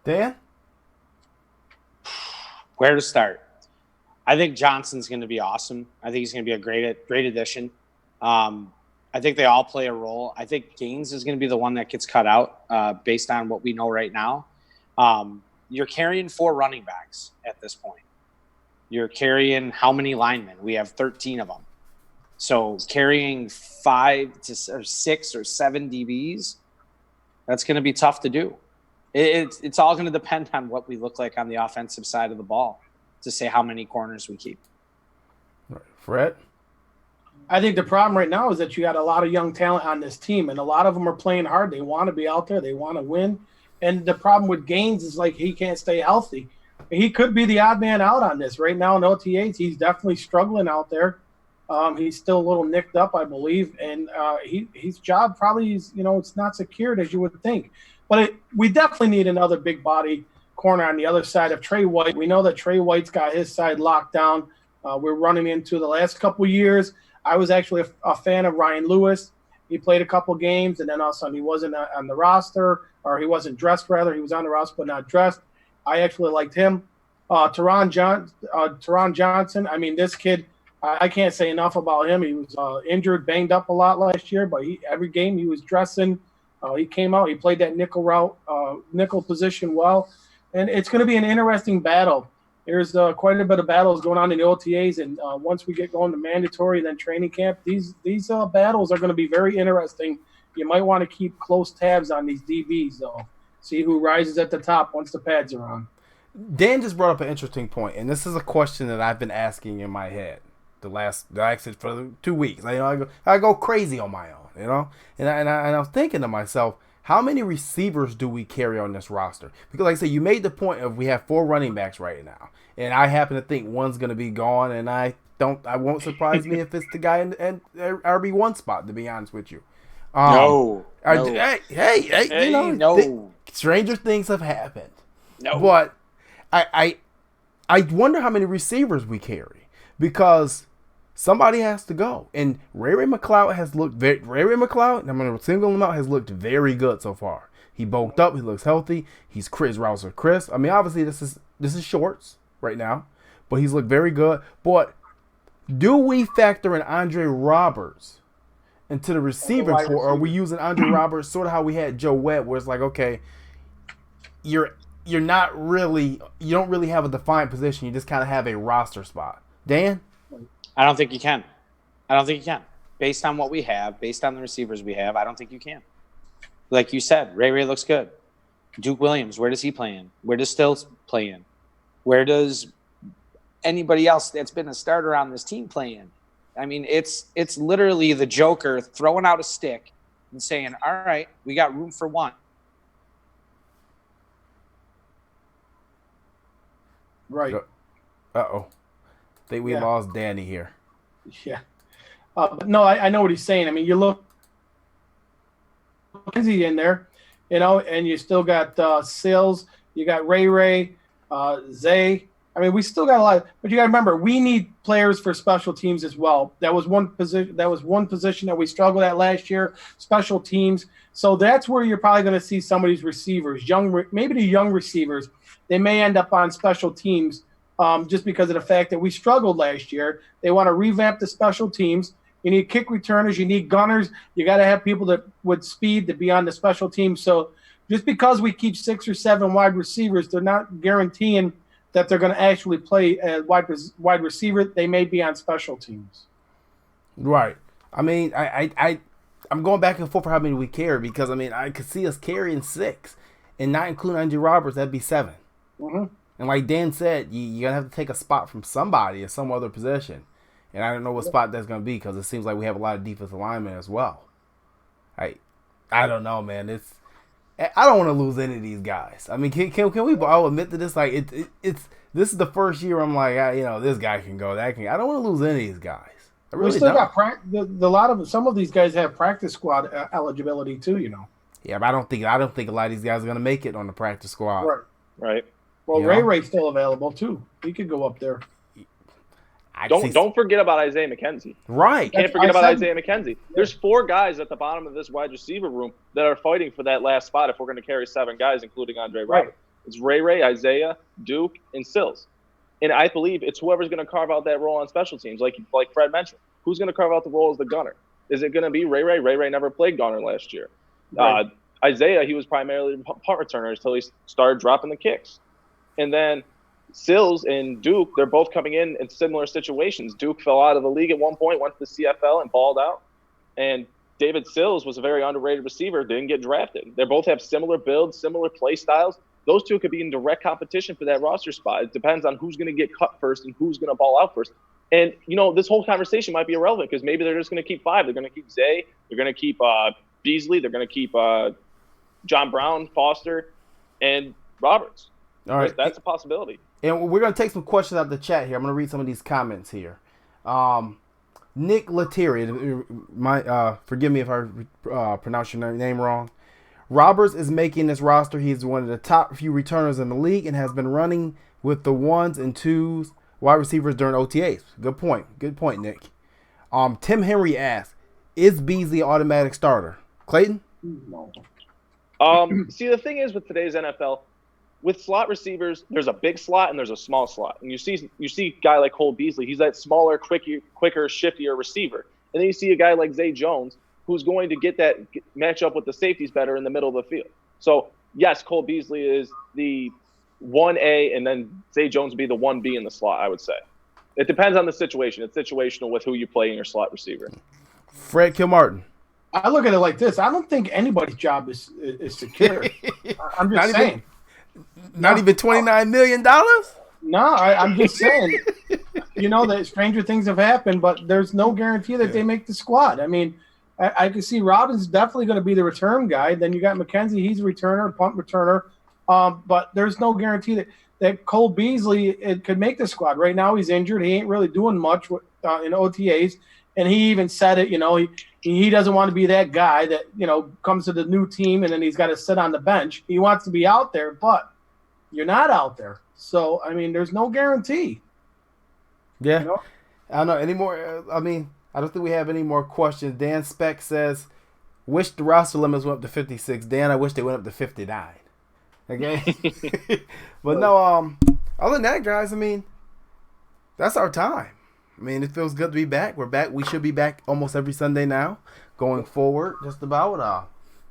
Dan? Where to start? I think Johnson's going to be awesome. I think he's going to be a great addition. I think they all play a role. I think Gaines is going to be the one that gets cut out based on what we know right now. You're carrying 4 running backs at this point. You're carrying how many linemen? We have 13 of them. So carrying 5 to 6 or 7 DBs, that's going to be tough to do. It's all going to depend on what we look like on the offensive side of the ball to say how many corners we keep. Fred? I think the problem right now is that you got a lot of young talent on this team, and a lot of them are playing hard. They want to be out there. They want to win. And the problem with Gaines is, like, he can't stay healthy. He could be the odd man out on this. Right now in OTAs, he's definitely struggling out there. He's still a little nicked up, I believe. And his job probably is, it's not secured as you would think. But we definitely need another big body corner on the other side of Trey White. We know that Trey White's got his side locked down. We're running into the last couple of years. I was actually a fan of Ryan Lewis. He played a couple games, and then all of a sudden he wasn't on the roster, or he wasn't dressed, rather. He was on the roster but not dressed. I actually liked him. Teron Johnson, I mean, this kid, I can't say enough about him. He was injured, banged up a lot last year, but every game he was dressing. He came out. He played that nickel position well. And it's going to be an interesting battle. There's quite a bit of battles going on in the OTAs, and once we get going to mandatory and then training camp, these battles are going to be very interesting. You might want to keep close tabs on these DBs, though. See who rises at the top once the pads are on. Dan just brought up an interesting point, and this is a question that I've been asking in my head for 2 weeks. I go crazy on my own, and I'm thinking to myself, how many receivers do we carry on this roster? Because, like I said, you made the point of we have 4 running backs right now, and I happen to think one's going to be gone, and I won't surprise me if it's the guy in RB1 spot. To be honest with you, No. Hey, no. Stranger things have happened. No. But I wonder how many receivers we carry, because somebody has to go. And Ray McCloud has looked I'm going to single him out, has looked very good so far. He bulked up, he looks healthy, his routes are crisp. I mean, obviously this is shorts right now, but he's looked very good. But do we factor in Andre Roberts into the receiving core, or are we using Andre Roberts sort of how we had Joe Webb, where it's like, okay, you don't really have a defined position, you just kind of have a roster spot. Dan? I don't think you can. Based on what we have, based on the receivers we have, I don't think you can. Like you said, Ray looks good. Duke Williams, where does he play in? Where does Stills play in? Where does anybody else that's been a starter on this team play in? I mean, it's literally the Joker throwing out a stick and saying, all right, we got room for one. Right. Uh-oh. Think we lost Danny here. Yeah. But no, I know what he's saying. I mean, you look Mackenzie in there, and you still got Sills, you got Ray, Zay. I mean, we still got a lot, but you got to remember, we need players for special teams as well. That was one position that we struggled at last year, special teams. So that's where you're probably going to see some of these receivers, maybe the young receivers. They may end up on special teams just because of the fact that we struggled last year. They want to revamp the special teams. You need kick returners. You need gunners. You got to have people that with speed to be on the special teams. So just because we keep 6 or 7 wide receivers, they're not guaranteeing that they're going to actually play as wide receiver. They may be on special teams. Right. I mean, I'm going back and forth for how many we carry, because, I mean, I could see us carrying 6, and not including Andre Roberts, that'd be 7. Mm-hmm. And like Dan said, you're going to have to take a spot from somebody in some other position. And I don't know what spot that's going to be, because it seems like we have a lot of defensive linemen as well. I don't know, man. I don't want to lose any of these guys. I mean, can we all admit to this? Like, this is the first year I'm like, this guy can go, that can. I don't want to lose any of these guys. I really we still don't. got some of these guys have practice squad eligibility too. Yeah, but I don't think a lot of these guys are going to make it on the practice squad. Right. Well, Ray's still available too. He could go up there. Don't forget about Isaiah McKenzie. Right. Can't forget about Isaiah McKenzie. Yeah. There's 4 guys at the bottom of this wide receiver room that are fighting for that last spot if we're going to carry 7 guys, including Andre Roberts. It's Ray, Isaiah, Duke, and Sills. And I believe it's whoever's going to carve out that role on special teams, like Fred mentioned. Who's going to carve out the role as the gunner? Is it going to be Ray Ray? Ray Ray never played Gunner last year. Right. Isaiah, he was primarily a punt returner until he started dropping the kicks. And then Sills and Duke, they're both coming in similar situations. Duke fell out of the league at one point, went to the CFL and balled out. And David Sills was a very underrated receiver, didn't get drafted. They both have similar builds, similar play styles. Those two could be in direct competition for that roster spot. It depends on who's going to get cut first and who's going to ball out first. And, this whole conversation might be irrelevant because maybe they're just going to keep 5. They're going to keep Zay. They're going to keep Beasley. They're going to keep John Brown, Foster, and Roberts. All right. That's a possibility. And we're going to take some questions out of the chat here. I'm going to read some of these comments here. Nick Lettieri, forgive me if I pronounce your name wrong. Roberts is making this roster. He's one of the top few returners in the league and has been running with the 1s and 2s wide receivers during OTAs. Good point, Nick. Tim Henry asks, is Beasley an automatic starter? Clayton? No. See, the thing is with today's NFL, with slot receivers, there's a big slot and there's a small slot. And you see a guy like Cole Beasley, he's that smaller, quicker, shiftier receiver. And then you see a guy like Zay Jones, who's going to get that match up with the safeties better in the middle of the field. So, yes, Cole Beasley is the 1A, and then Zay Jones would be the 1B in the slot, I would say. It depends on the situation. It's situational with who you play in your slot receiver. Fred Kilmartin. I look at it like this. I don't think anybody's job is secure. I'm just saying. Not even $29 million? No, I'm just saying. That stranger things have happened, but there's no guarantee that they make the squad. I mean, I can see Robbins definitely going to be the return guy. Then you got McKenzie, he's a returner, punt returner. But there's no guarantee that Cole Beasley could make the squad. Right now he's injured. He ain't really doing much in OTAs. And he even said it, he doesn't want to be that guy that, comes to the new team and then he's got to sit on the bench. He wants to be out there, but you're not out there. So, I mean, there's no guarantee. Yeah. I don't know anymore. I don't think we have any more questions. Dan Speck says, wish the roster limits went up to 56. Dan, I wish they went up to 59. Okay? But no, other than that, guys, that's our time. It feels good to be back. We're back. We should be back almost every Sunday now, going forward, just about.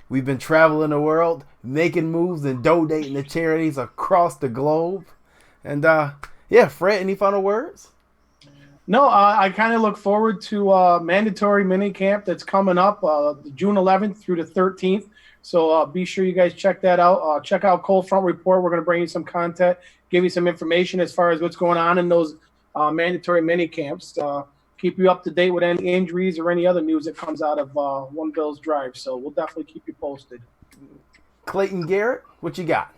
We've been traveling the world, making moves and donating to charities across the globe. And, Fred, any final words? No, I kind of look forward to mandatory mini camp that's coming up June 11th through the 13th. So be sure you guys check that out. Check out Cold Front Report. We're going to bring you some content, give you some information as far as what's going on in those mandatory mini camps. Keep you up to date with any injuries or any other news that comes out of One Bills Drive. So we'll definitely keep you posted. Clayton Garrett, what you got?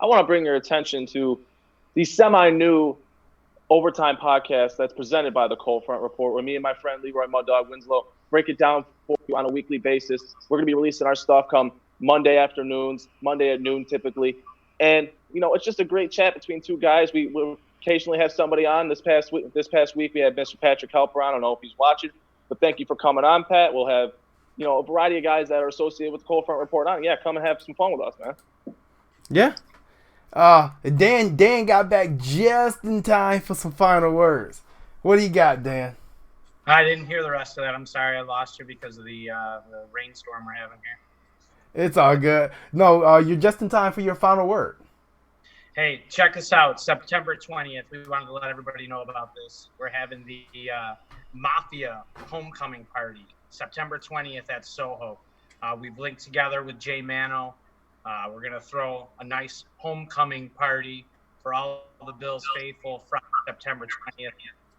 I want to bring your attention to the semi-new Overtime podcast that's presented by the Cold Front Report, where me and my friend Leroy Mud Dog Winslow break it down for you on a weekly basis. We're going to be releasing our stuff come Monday afternoons, Monday at noon typically. And, it's just a great chat between two guys. We'll occasionally have somebody on. This past week we had Mr. Patrick Helper on. I don't know if he's watching, but thank you for coming on, Pat. We'll have, a variety of guys that are associated with the Cold Front Report on. Yeah, come and have some fun with us, man. Yeah. Dan got back just in time for some final words. What do you got, Dan? I didn't hear the rest of that. I'm sorry I lost you because of the rainstorm we're having here. It's all good. No, you're just in time for your final word. Hey, check us out. September 20th. We wanted to let everybody know about this. We're having the Mafia homecoming party, September 20th at Soho. We've linked together with Jay Mano. We're going to throw a nice homecoming party for all the Bills faithful from September 20th.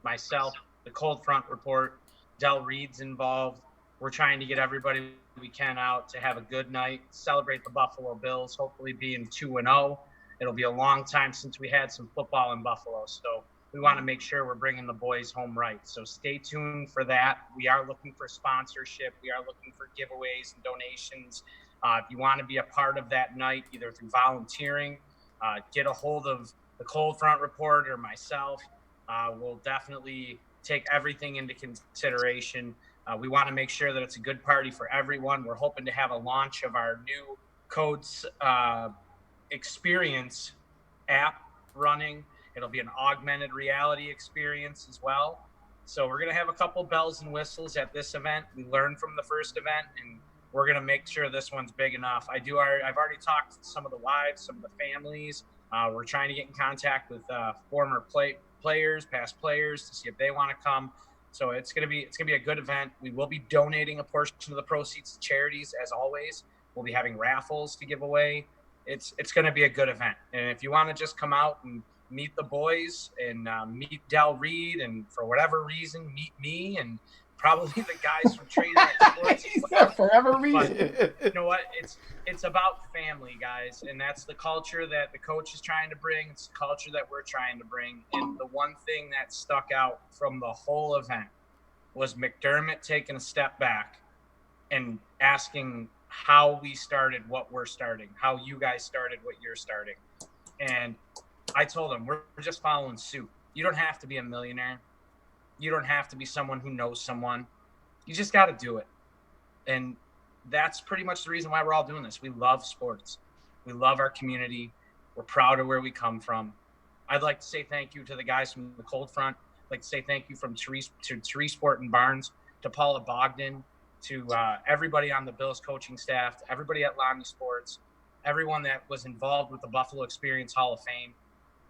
Myself, the Cold Front Report, Del Reed's involved. We're trying to get everybody we can out to have a good night, celebrate the Buffalo Bills, hopefully being 2-0. It'll be a long time since we had some football in Buffalo, so we want to make sure we're bringing the boys home right. So stay tuned for that. We are looking for sponsorship. We are looking for giveaways and donations. If you want to be a part of that night, either through volunteering, get a hold of the Cold Front Report or myself. We'll definitely take everything into consideration. We want to make sure that it's a good party for everyone. We're hoping to have a launch of our new Codes Experience app running. It'll be an augmented reality experience as well. So we're going to have a couple bells and whistles at this event. We learned from the first event, and we're going to make sure this one's big enough. I've already talked to some of the wives, some of the families. We're trying to get in contact with former players, past players, to see if they want to come. So it's gonna be a good event. We will be donating a portion of the proceeds to charities, as always. We'll be having raffles to give away. It's gonna be a good event. And if you want to just come out and meet the boys and meet Del Reed, and for whatever reason meet me and probably the guys from Trading Sports. Forever reason. You know what? It's about family, guys, and that's the culture that the coach is trying to bring. It's the culture that we're trying to bring. And the one thing that stuck out from the whole event was McDermott taking a step back and asking how we started what we're starting, how you guys started what you're starting. And I told him, we're just following suit. You don't have to be a millionaire. You don't have to be someone who knows someone. You just got to do it. And that's pretty much the reason why we're all doing this. We love sports. We love our community. We're proud of where we come from. I'd like to say thank you to the guys from the Cold Front. I'd like to say thank you from Therese Sport and Barnes, to Paula Bogdan, to everybody on the Bills coaching staff, to everybody at Lamy Sports, everyone that was involved with the Buffalo Experience Hall of Fame.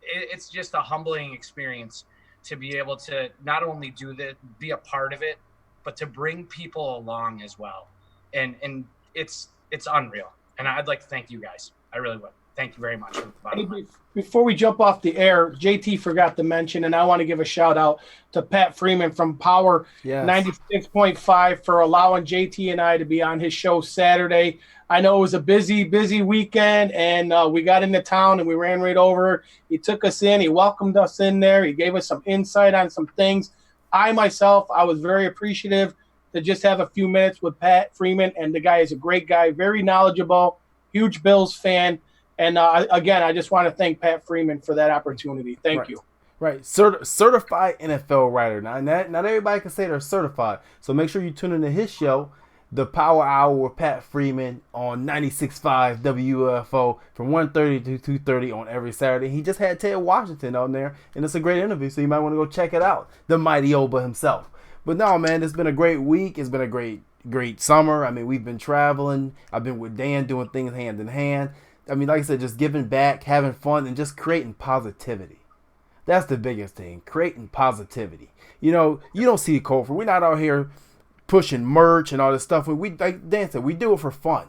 It's just a humbling experience to be able to not only do that, be a part of it, but to bring people along as well. And it's unreal. And I'd like to thank you guys. I really would. Thank you very much. Before we jump off the air, JT forgot to mention, and I want to give a shout out to Pat Freeman from Power 96.5 for allowing JT and I to be on his show Saturday. I know it was a busy weekend, and we got into town and we ran right over. He took us in. He welcomed us in there. He gave us some insight on some things. I was very appreciative to just have a few minutes with Pat Freeman, and the guy is a great guy, very knowledgeable, huge Bills fan. And again, I just want to thank Pat Freeman for that opportunity. Thank you. Right. Certified NFL writer. Now, not everybody can say they're certified. So make sure you tune into his show, The Power Hour with Pat Freeman, on 96.5 WUFO from 1:30 to 2:30 on every Saturday. He just had Ted Washington on there, and it's a great interview, so you might want to go check it out. The mighty Oba himself. But no, man, it's been a great week. It's been a great summer. I mean, we've been traveling. I've been with Dan doing things hand in hand. I mean, like I said, just giving back, having fun, and just creating positivity. That's the biggest thing, creating positivity. You know, you don't see Cold Front. We're not out here pushing merch and all this stuff. We, like Dan said, we do it for fun.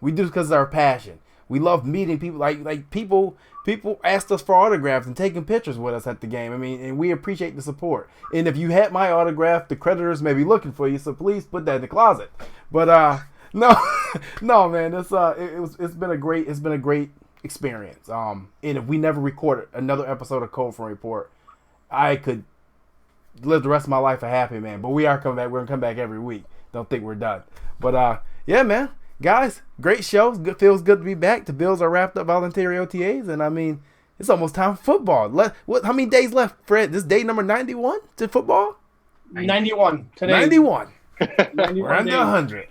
We do it because of our passion. We love meeting people. Like people asked us for autographs and taking pictures with us at the game. I mean, and we appreciate the support. And if you had my autograph, the creditors may be looking for you, so please put that in the closet. But no, man, it's been a great experience. And if we never recorded another episode of Cold Front Report, I could live the rest of my life a happy man. But we are coming back. We're gonna come back every week. Don't think we're done. But yeah, man, guys, great show. Feels good to be back. The Bills are wrapped up voluntary OTAs, and I mean, it's almost time for football. How many days left, Fred? This day number 91 to football. 91 today. 91. 91 We're under 100.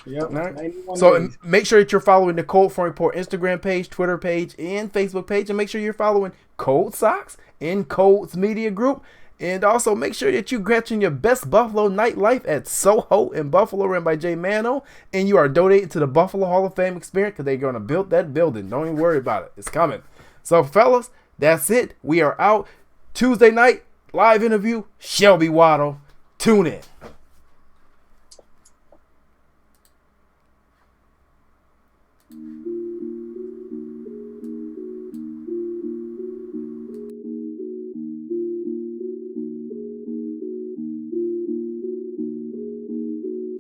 Yep. Right. So make sure that you're following the Cold Front Report Instagram page, Twitter page, and Facebook page, and make sure you're following Cold Sox and Cold's Media Group. And also make sure that you're catching your best Buffalo nightlife at Soho in Buffalo, run by Jay Mano, and you are donating to the Buffalo Hall of Fame experience because they're going to build that building. Don't even worry about it. It's coming. So, fellas, that's it. We are out. Tuesday night, live interview, Shelby Waddle. Tune in.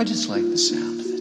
I just like the sound of it.